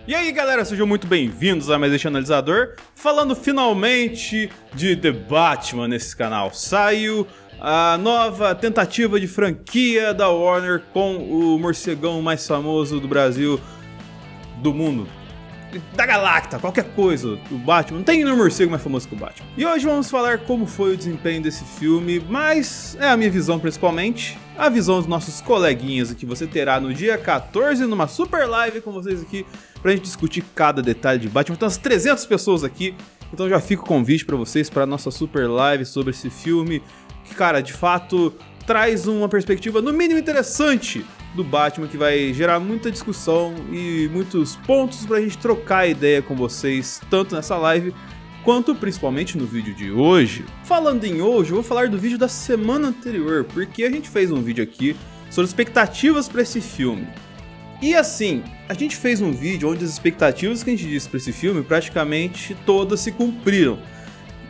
E aí galera, sejam muito bem-vindos a mais este analisador, falando finalmente de The Batman nesse canal. Saiu a nova tentativa de franquia da Warner com o morcegão mais famoso do Brasil, do mundo, da Galacta, qualquer coisa, o Batman. Não tem nenhum morcego mais famoso que o Batman. E hoje vamos falar como foi o desempenho desse filme, mas é a minha visão principalmente, a visão dos nossos coleguinhas que você terá no dia 14 numa super live com vocês aqui, pra gente discutir cada detalhe de Batman. Tem umas 300 pessoas aqui, então já fica o convite pra vocês para nossa super live sobre esse filme, que, cara, de fato traz uma perspectiva no mínimo interessante do Batman, que vai gerar muita discussão e muitos pontos pra gente trocar ideia com vocês, tanto nessa live quanto principalmente no vídeo de hoje. Falando em hoje, eu vou falar do vídeo da semana anterior, porque a gente fez um vídeo aqui sobre expectativas pra esse filme. E assim, a gente fez um vídeo onde as expectativas que a gente disse pra esse filme praticamente todas se cumpriram.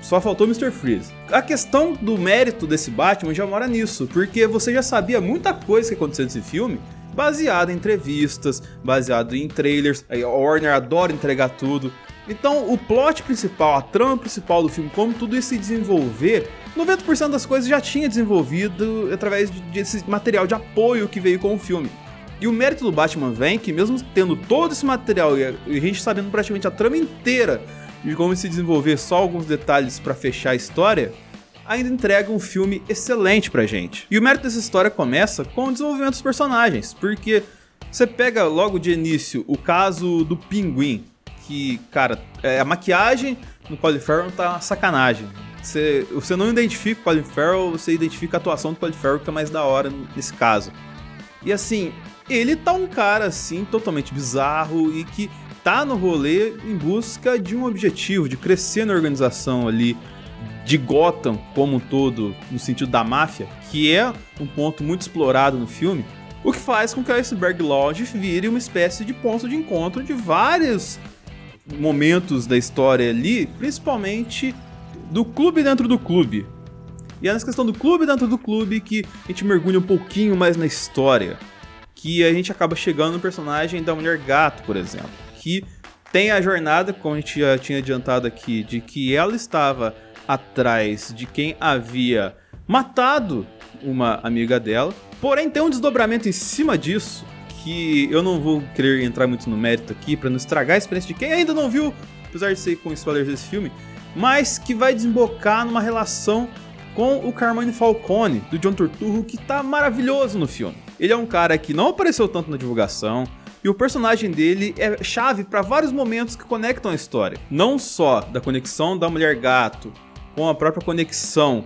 Só faltou Mr. Freeze. A questão do mérito desse Batman já mora nisso, porque você já sabia muita coisa que aconteceu nesse filme, baseado em entrevistas, baseado em trailers. A Warner adora entregar tudo. Então o plot principal, a trama principal do filme, como tudo isso se desenvolver, 90% das coisas já tinha desenvolvido através desse material de apoio que veio com o filme. E o mérito do Batman vem que, mesmo tendo todo esse material e a gente sabendo praticamente a trama inteira de como se desenvolver só alguns detalhes pra fechar a história, ainda entrega um filme excelente pra gente. E o mérito dessa história começa com o desenvolvimento dos personagens, porque você pega logo de início o caso do Pinguim, que, cara, a maquiagem no Colin Farrell tá uma sacanagem. Você não identifica o Colin Farrell, você identifica a atuação do Colin Farrell, que é mais da hora nesse caso. E assim, ele tá um cara assim totalmente bizarro e que tá no rolê em busca de um objetivo, de crescer na organização ali de Gotham como um todo, no sentido da máfia, que é um ponto muito explorado no filme, o que faz com que a Iceberg Lodge vire uma espécie de ponto de encontro de vários momentos da história ali, principalmente do clube dentro do clube. E é nessa questão do clube dentro do clube que a gente mergulha um pouquinho mais na história, que a gente acaba chegando no personagem da Mulher Gato, por exemplo, que tem a jornada, como a gente já tinha adiantado aqui, de que ela estava atrás de quem havia matado uma amiga dela, porém tem um desdobramento em cima disso, que eu não vou querer entrar muito no mérito aqui, para não estragar a experiência de quem ainda não viu, apesar de ser com spoilers desse filme, mas que vai desembocar numa relação com o Carmine Falcone, do John Turturro, que tá maravilhoso no filme. Ele é um cara que não apareceu tanto na divulgação, e o personagem dele é chave para vários momentos que conectam a história. Não só da conexão da Mulher Gato com a própria conexão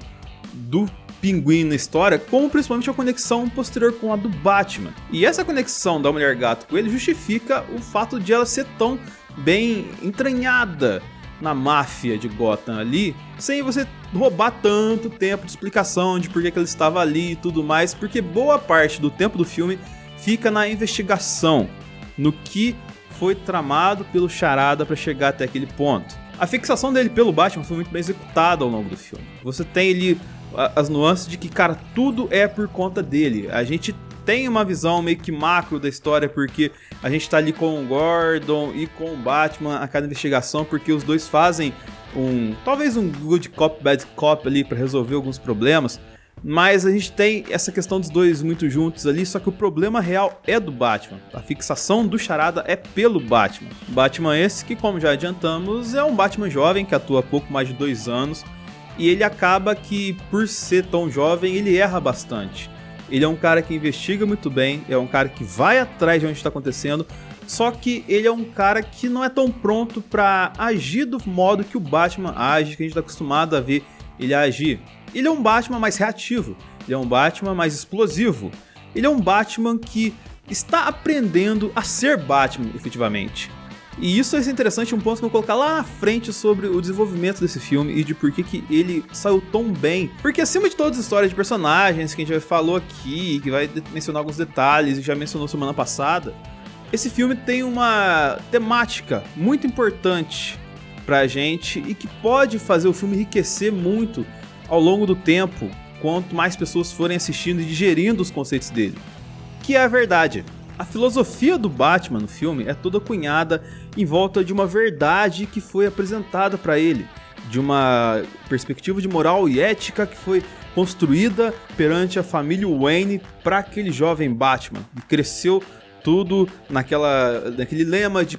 do Pinguim na história, como principalmente a conexão posterior com a do Batman. E essa conexão da Mulher Gato com ele justifica o fato de ela ser tão bem entranhada na máfia de Gotham ali, sem você roubar tanto tempo de explicação de por que ela estava ali e tudo mais, porque boa parte do tempo do filme fica na investigação, no que foi tramado pelo Charada para chegar até aquele ponto. A fixação dele pelo Batman foi muito bem executada ao longo do filme. Você tem ali as nuances de que, cara, tudo é por conta dele. A gente tem uma visão meio que macro da história, porque a gente tá ali com o Gordon e com o Batman a cada investigação, porque os dois fazem talvez um good cop, bad cop ali para resolver alguns problemas. Mas a gente tem essa questão dos dois muito juntos ali, só que o problema real é do Batman. A fixação do Charada é pelo Batman. Batman esse que, como já adiantamos, é um Batman jovem que atua há pouco mais de 2 anos. E ele acaba que, por ser tão jovem, ele erra bastante. Ele é um cara que investiga muito bem, é um cara que vai atrás de onde está acontecendo, só que ele é um cara que não é tão pronto para agir do modo que o Batman age, que a gente está acostumado a ver ele agir. Ele é um Batman mais reativo, ele é um Batman mais explosivo, ele é um Batman que está aprendendo a ser Batman, efetivamente. E isso é interessante, um ponto que eu vou colocar lá na frente sobre o desenvolvimento desse filme e de por que ele saiu tão bem. Porque acima de todas as histórias de personagens que a gente já falou aqui, que vai mencionar alguns detalhes e já mencionou semana passada, esse filme tem uma temática muito importante pra gente e que pode fazer o filme enriquecer muito ao longo do tempo, quanto mais pessoas forem assistindo e digerindo os conceitos dele. Que é a verdade. A filosofia do Batman no filme é toda cunhada em volta de uma verdade que foi apresentada para ele, de uma perspectiva de moral e ética que foi construída perante a família Wayne para aquele jovem Batman. E cresceu tudo naquele lema de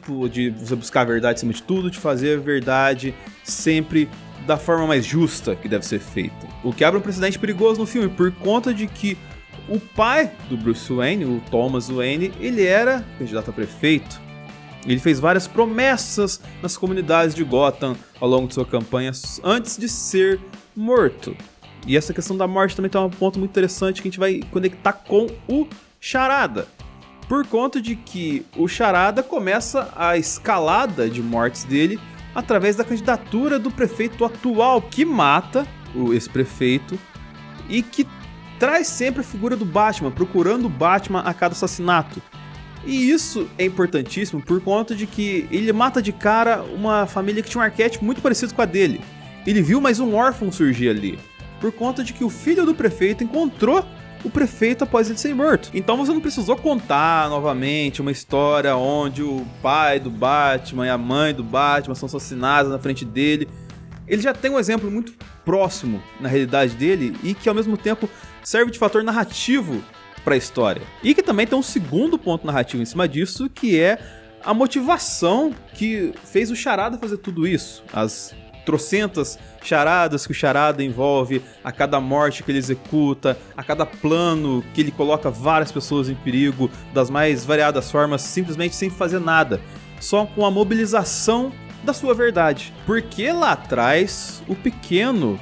você buscar a verdade acima de tudo, de fazer a verdade sempre da forma mais justa que deve ser feita. O que abre um precedente perigoso no filme, por conta de que o pai do Bruce Wayne, o Thomas Wayne, ele era candidato a prefeito. Ele fez várias promessas nas comunidades de Gotham ao longo de sua campanha antes de ser morto. E essa questão da morte também tem um ponto muito interessante que a gente vai conectar com o Charada. Por conta de que o Charada começa a escalada de mortes dele através da candidatura do prefeito atual, que mata esse prefeito e que traz sempre a figura do Batman, procurando o Batman a cada assassinato. E isso é importantíssimo por conta de que ele mata de cara uma família que tinha um arquétipo muito parecido com a dele. Ele viu mais um órfão surgir ali, por conta de que o filho do prefeito encontrou o prefeito após ele ser morto. Então você não precisou contar novamente uma história onde o pai do Batman e a mãe do Batman são assassinados na frente dele. Ele já tem um exemplo muito próximo na realidade dele e que ao mesmo tempo serve de fator narrativo para a história. E que também tem um segundo ponto narrativo em cima disso, que é a motivação que fez o Charada fazer tudo isso. As trocentas charadas que o Charada envolve, a cada morte que ele executa, a cada plano que ele coloca várias pessoas em perigo, das mais variadas formas, simplesmente sem fazer nada, só com a mobilização da sua verdade. Porque lá atrás, o pequeno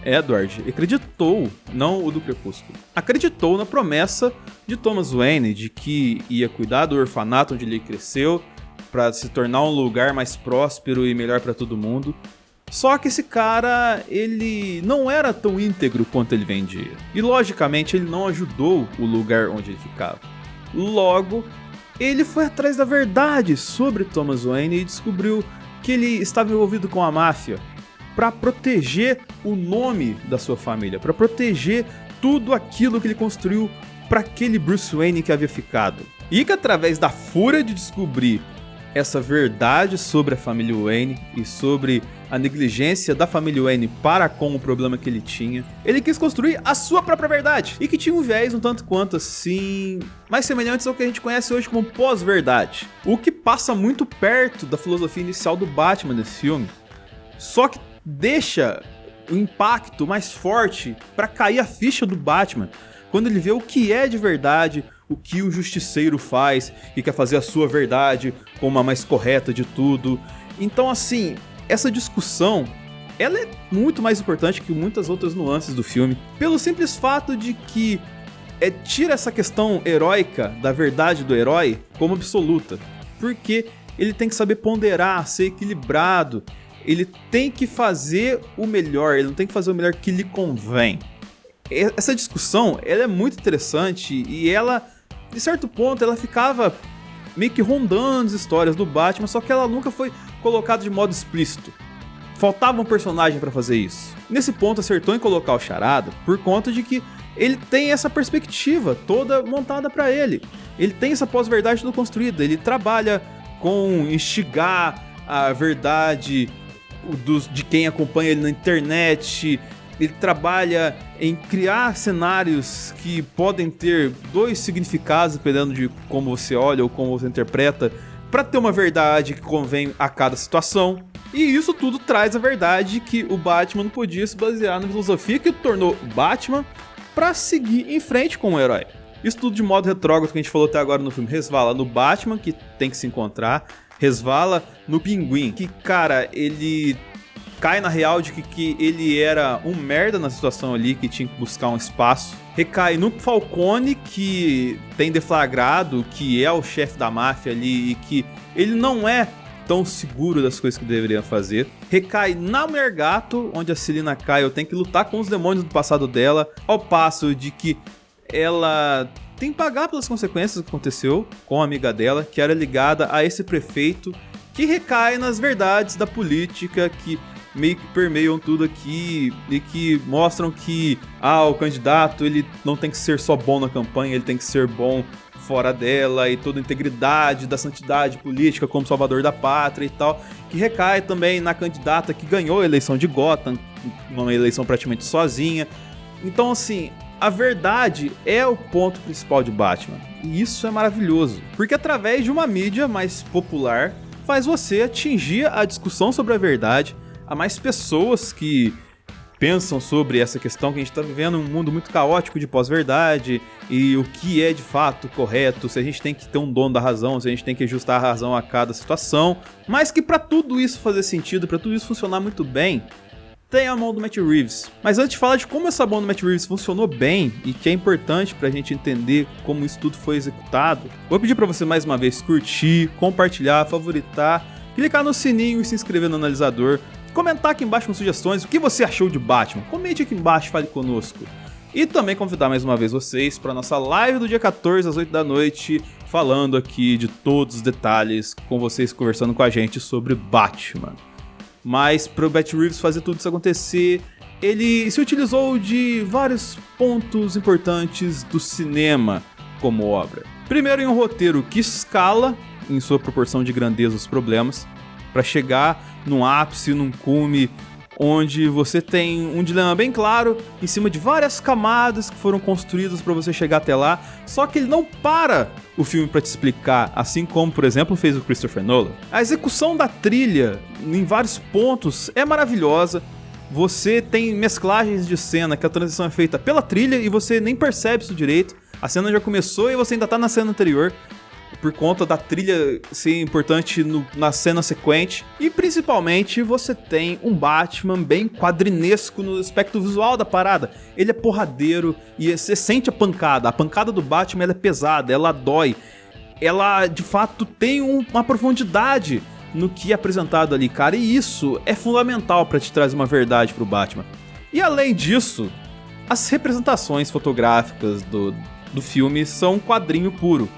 Edward acreditou, não o do Crepúsculo, acreditou na promessa de Thomas Wayne de que ia cuidar do orfanato onde ele cresceu para se tornar um lugar mais próspero e melhor para todo mundo. Só que esse cara, ele não era tão íntegro quanto ele vendia. E logicamente ele não ajudou o lugar onde ele ficava. Logo, ele foi atrás da verdade sobre Thomas Wayne e descobriu que ele estava envolvido com a máfia para proteger o nome da sua família, para proteger tudo aquilo que ele construiu para aquele Bruce Wayne que havia ficado. E que através da fúria de descobrir essa verdade sobre a família Wayne e sobre a negligência da família Wayne para com o problema que ele tinha, ele quis construir a sua própria verdade, e que tinha um viés um tanto quanto assim, mais semelhantes ao que a gente conhece hoje como pós-verdade, o que passa muito perto da filosofia inicial do Batman nesse filme, só que deixa o impacto mais forte para cair a ficha do Batman quando ele vê o que é de verdade, o que o justiceiro faz e quer fazer a sua verdade como a mais correta de tudo. Então, assim, essa discussão, ela é muito mais importante que muitas outras nuances do filme, pelo simples fato de que tira essa questão heróica da verdade do herói como absoluta, porque ele tem que saber ponderar, ser equilibrado, ele tem que fazer o melhor, ele não tem que fazer o melhor que lhe convém. Essa discussão, ela é muito interessante e ela, de certo ponto, ela ficava meio que rondando as histórias do Batman, só que ela nunca foi colocada de modo explícito. Faltava um personagem para fazer isso. Nesse ponto acertou em colocar o Charada por conta de que ele tem essa perspectiva toda montada para ele. Ele tem essa pós-verdade toda construída, ele trabalha com instigar a verdade de quem acompanha ele na internet. Ele trabalha em criar cenários que podem ter dois significados, dependendo de como você olha ou como você interpreta, para ter uma verdade que convém a cada situação. E isso tudo traz a verdade que o Batman não podia se basear na filosofia que tornou o Batman para seguir em frente com o herói. Isso tudo de modo retrógrado que a gente falou até agora no filme resvala no Batman, que tem que se encontrar, resvala no Pinguim, que, cara, ele cai na real de que ele era um merda na situação ali, que tinha que buscar um espaço. Recai no Falcone, que tem deflagrado que é o chefe da máfia ali e que ele não é tão seguro das coisas que deveria fazer. Recai na Mulher Gato, onde a Selina Kyle tem que lutar com os demônios do passado dela, ao passo de que ela tem que pagar pelas consequências do que aconteceu com a amiga dela, que era ligada a esse prefeito, que recai nas verdades da política que meio que permeiam tudo aqui e que mostram que o candidato ele não tem que ser só bom na campanha, ele tem que ser bom fora dela e toda a integridade da santidade política como salvador da pátria e tal, que recai também na candidata que ganhou a eleição de Gotham, uma eleição praticamente sozinha. Então, assim, a verdade é o ponto principal de Batman, e isso é maravilhoso, porque através de uma mídia mais popular, faz você atingir a discussão sobre a verdade a mais pessoas que pensam sobre essa questão que a gente está vivendo um mundo muito caótico de pós-verdade e o que é de fato correto, se a gente tem que ter um dono da razão, se a gente tem que ajustar a razão a cada situação, mas que para tudo isso fazer sentido, para tudo isso funcionar muito bem, tem a mão do Matt Reeves. Mas antes de falar de como essa mão do Matt Reeves funcionou bem e que é importante pra gente entender como isso tudo foi executado, vou pedir pra você mais uma vez curtir, compartilhar, favoritar, clicar no sininho e se inscrever no analisador, comentar aqui embaixo com sugestões o que você achou de Batman, comente aqui embaixo, fale conosco. E também convidar mais uma vez vocês para nossa live do dia 14 às 8 da noite, falando aqui de todos os detalhes, com vocês conversando com a gente sobre Batman. Mas para o Matt Reeves fazer tudo isso acontecer, ele se utilizou de vários pontos importantes do cinema como obra. Primeiro, em um roteiro que escala, em sua proporção de grandeza, os problemas, para chegar num ápice, num cume, onde você tem um dilema bem claro, em cima de várias camadas que foram construídas para você chegar até lá, só que ele não para o filme para te explicar, assim como, por exemplo, fez o Christopher Nolan. A execução da trilha, em vários pontos, é maravilhosa. Você tem mesclagens de cena, que a transição é feita pela trilha e você nem percebe isso direito. A cena já começou e você ainda tá na cena anterior, por conta da trilha ser importante na cena sequente. E principalmente você tem um Batman bem quadrinesco no aspecto visual da parada. Ele é porradeiro e você sente a pancada do Batman ela é pesada, ela dói, ela de fato tem uma profundidade no que é apresentado ali, cara, e isso é fundamental para te trazer uma verdade pro Batman. E além disso, as representações fotográficas do filme são um quadrinho puro.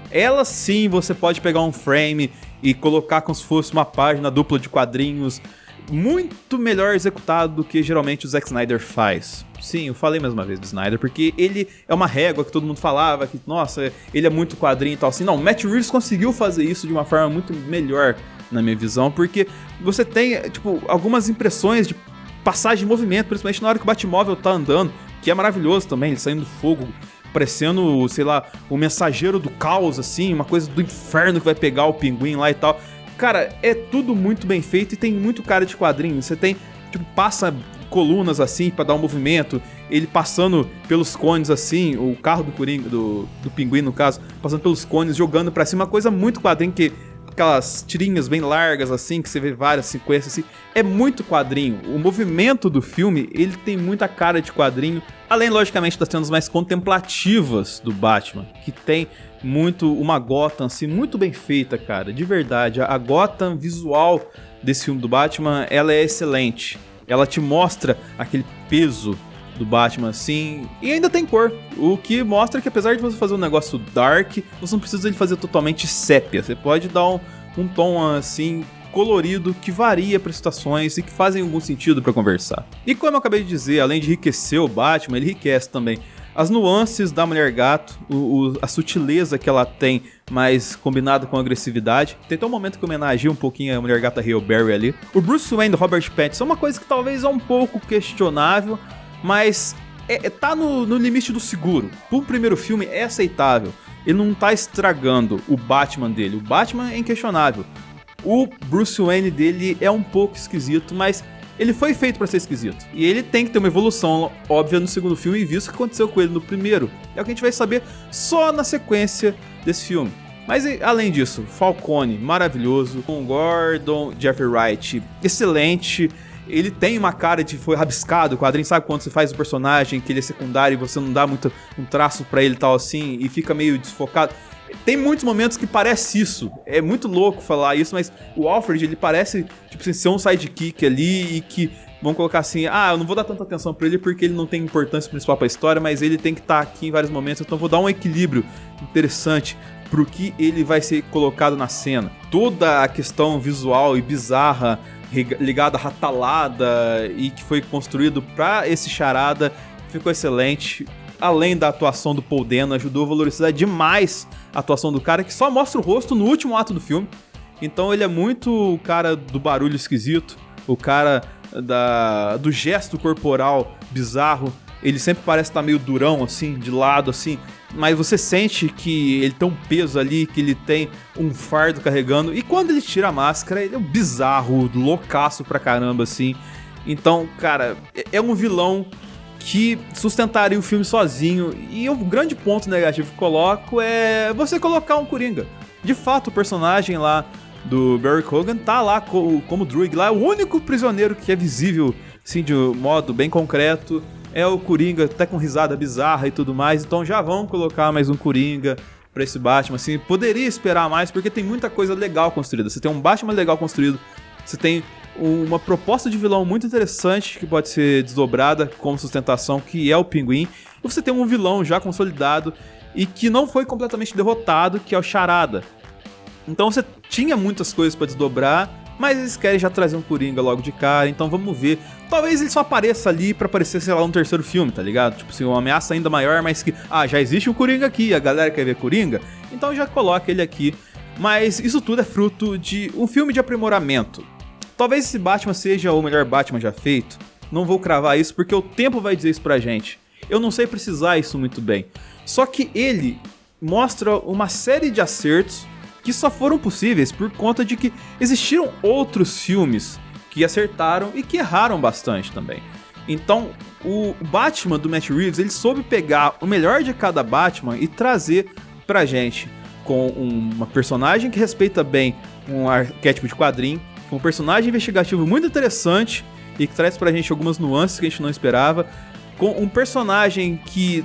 Elas sim, você pode pegar um frame e colocar como se fosse uma página dupla de quadrinhos, muito melhor executado do que geralmente o Zack Snyder faz. Sim, eu falei mais uma vez do Snyder, porque ele é uma régua que todo mundo falava, que nossa, ele é muito quadrinho e tal assim. Não, o Matt Reeves conseguiu fazer isso de uma forma muito melhor, na minha visão, porque você tem, tipo, algumas impressões de passagem de movimento, principalmente na hora que o Batmóvel tá andando, que é maravilhoso também, ele saindo do fogo, parecendo, sei lá, o mensageiro do caos, assim, uma coisa do inferno que vai pegar o pinguim lá e tal. Cara, é tudo muito bem feito e tem muito cara de quadrinho. Você tem, tipo, passa colunas assim pra dar um movimento, ele passando pelos cones assim, o carro do Coringa, do pinguim no caso, passando pelos cones, jogando pra cima, uma coisa muito quadrinho, que aquelas tirinhas bem largas assim, que você vê várias sequências assim, é muito quadrinho. O movimento do filme, ele tem muita cara de quadrinho, além logicamente das cenas mais contemplativas do Batman, que tem muito uma Gotham assim, muito bem feita, cara, de verdade. A Gotham visual desse filme do Batman, ela é excelente, ela te mostra aquele peso do Batman assim, e ainda tem cor, o que mostra que apesar de você fazer um negócio dark, você não precisa de fazer totalmente sépia, você pode dar um tom assim colorido que varia para situações e que fazem algum sentido para conversar. E como eu acabei de dizer, além de enriquecer o Batman, ele enriquece também as nuances da Mulher Gato, a sutileza que ela tem, mas combinado com a agressividade. Tem até um momento que homenageia um pouquinho a Mulher Gata Halle Berry ali. O Bruce Wayne do Robert Pattinson é uma coisa que talvez é um pouco questionável, mas tá no limite do seguro. Pro primeiro filme é aceitável. Ele não tá estragando o Batman dele. O Batman é inquestionável. O Bruce Wayne dele é um pouco esquisito, mas ele foi feito pra ser esquisito. E ele tem que ter uma evolução óbvia no segundo filme, e visto o que aconteceu com ele no primeiro, é o que a gente vai saber só na sequência desse filme. Mas além disso, Falcone, maravilhoso. Tom Gordon, Jeffrey Wright, excelente. Ele tem uma cara de foi rabiscado, o quadrinho, sabe quando você faz o personagem que ele é secundário e você não dá muito um traço pra ele e tal assim, e fica meio desfocado. Tem muitos momentos que parece isso, é muito louco falar isso, mas o Alfred, ele parece, tipo assim, ser um sidekick ali e que, vamos colocar assim, eu não vou dar tanta atenção pra ele porque ele não tem importância principal pra história, mas ele tem que estar aqui em vários momentos, então eu vou dar um equilíbrio interessante pro que ele vai ser colocado na cena. Toda a questão visual e bizarra ligada à ratalada e que foi construído pra esse charada ficou excelente. além da atuação do Paul Dano, ajudou a valorizar demais a atuação do cara, que só mostra o rosto no último ato do filme. Então ele é muito o cara do barulho esquisito, o cara do gesto corporal bizarro. Ele sempre parece estar meio durão, assim, de lado, assim, mas você sente que ele tem um peso ali, que ele tem um fardo carregando, e quando ele tira a máscara, ele é um bizarro, loucaço pra caramba, assim. Então, cara, é um vilão que sustentaria o filme sozinho, e o grande ponto negativo que coloco é você colocar um Coringa. De fato, o personagem lá do Barry Keoghan tá lá como Druig, lá é o único prisioneiro que é visível, assim, de um modo bem concreto. É o Coringa, até com risada bizarra e tudo mais, então já vão colocar mais um Coringa pra esse Batman, assim, poderia esperar mais, porque tem muita coisa legal construída. Você tem um Batman legal construído, você tem uma proposta de vilão muito interessante que pode ser desdobrada como sustentação, que é o Pinguim, e você tem um vilão já consolidado e que não foi completamente derrotado, que é o Charada. Então você tinha muitas coisas pra desdobrar, mas eles querem já trazer um Coringa logo de cara, então vamos ver. Talvez ele só apareça ali pra aparecer, sei lá, um terceiro filme, tá ligado? Tipo assim, uma ameaça ainda maior, mas que, já existe um Coringa aqui, a galera quer ver Coringa, então já coloca ele aqui. Mas isso tudo é fruto de um filme de aprimoramento. Talvez esse Batman seja o melhor Batman já feito, não vou cravar isso porque o tempo vai dizer isso pra gente. Eu não sei precisar isso muito bem. Só que ele mostra uma série de acertos que só foram possíveis por conta de que existiram outros filmes que acertaram e que erraram bastante também. Então, o Batman do Matt Reeves, ele soube pegar o melhor de cada Batman e trazer pra gente com uma personagem que respeita bem um arquétipo de quadrinho, com um personagem investigativo muito interessante e que traz pra gente algumas nuances que a gente não esperava, com um personagem que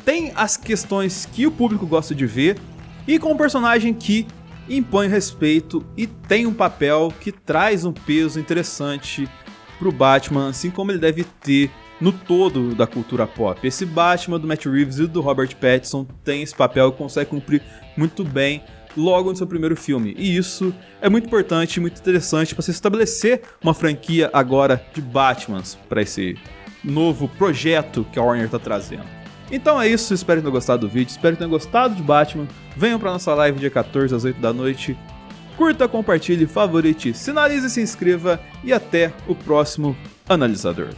tem as questões que o público gosta de ver, e com um personagem que impõe respeito e tem um papel que traz um peso interessante pro Batman, assim como ele deve ter no todo da cultura pop. Esse Batman do Matt Reeves e do Robert Pattinson tem esse papel e consegue cumprir muito bem logo no seu primeiro filme. E isso é muito importante e muito interessante para se estabelecer uma franquia agora de Batmans para esse novo projeto que a Warner está trazendo. Então é isso, espero que tenham gostado do vídeo, espero que tenham gostado de Batman. Venham pra nossa live dia 14 às 8 da noite. Curta, compartilhe, favorite, sinalize e se inscreva. E até o próximo Analisador.